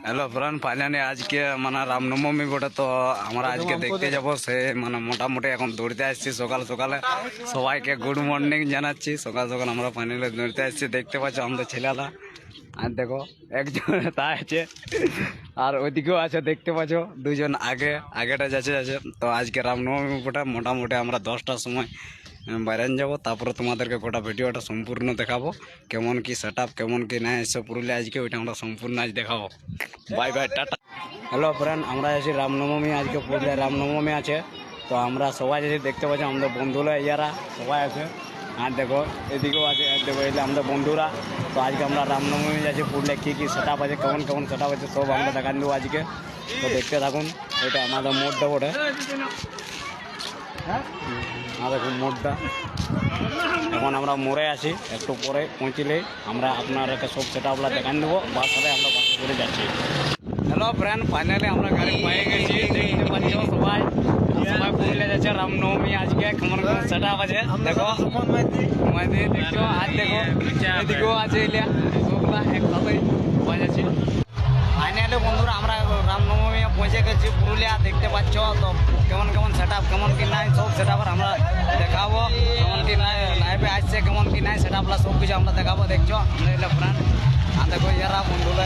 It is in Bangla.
হ্যালো ফ্রেন্ড, ফাইনালি আজকে মানে রামনবমী বটে, তো আমরা আজকে দেখতে যাব। সে মানে মোটামুটি এখন দৌড়তে আসছি সকাল সকালে। সবাইকে গুড মর্নিং জানাচ্ছি। সকাল সকাল আমরা ফাইনালি দৌড়তে আসছি, দেখতে পাচ্ছ আমাদের ছেলেরা। আর দেখো একজন তা আছে, আর ওইদিকেও আছে দেখতে পাচ্ছ দুজন আগেটা যাচ্ছে। তো আজকে রামনবমী বটে, মোটামুটি আমরা 10টার সময় বাইরে যাবো। তারপরে তোমাদেরকে গোটা ভিডিওটা সম্পূর্ণ দেখাবো, কেমন কি সেট আপ, কেমন কি নাই এসব পুরুলিয়া আজকে ওইটা আমরা সম্পূর্ণ আজ দেখাবো। Bye bye, tata. Hello friend, আমরা আছি রামনবমী, আজকে পুরুলিয়ায় রামনবমী আছে। তো আমরা সবাই যদি দেখতে পাচ্ছি, আমাদের বন্ধুরা ইয়ারা সবাই আছে। আর দেখো এদিকেও আছে, দেখো এলে আমাদের বন্ধুরা। তো আজকে আমরা রামনবমী যাচ্ছি পুরুলিয়া, কী কী সেট আপ আছে, কেমন কেমন সেট আপ আছে সব আমরা দেখান দেবো আজকে। তো দেখতে থাকুন, এটা আমাদের মোড়টা বটে। দেখুন মোড়টা, এখন আমরা মোড়ে আছি, একটু পরে পৌঁছলেই আমরা আপনাদেরকে সব সেট আপগুলো দেখান দেবো। বাসায় আমরা বাসে করে যাচ্ছি। হ্যালো ফ্রেন্ড, ফাইনালি আমরা গাড়ি পেয়ে গেছি। দেখতে পাচ্ছ সবাই সবাই পুরুলিয়া যাচ্ছে রামনবমী আজকে। কেমন কেমন সেট আপ আছে দেখো, দেখছো। আর দেখো এদিকেও আছে, এলিয়া সবগুলা একসাথেই পাওয়া যাচ্ছে। ফাইনালি বন্ধুরা আমরা রামনবমী পৌঁছে গেছি পুরুলিয়া, দেখতে পাচ্ছ। তো কেমন কেমন সেট আপ, কেমন কি নাই সব সেট আপ আমরা দেখাবো। কেমন কি নাই লাইভে আসছে, কেমন কি নাই সেট আপগুলো সব কিছু আমরা দেখাবো। দেখছো আমরা এলে ফ্রেন্ড, আর দেখো ইয়ারা বন্ধুরা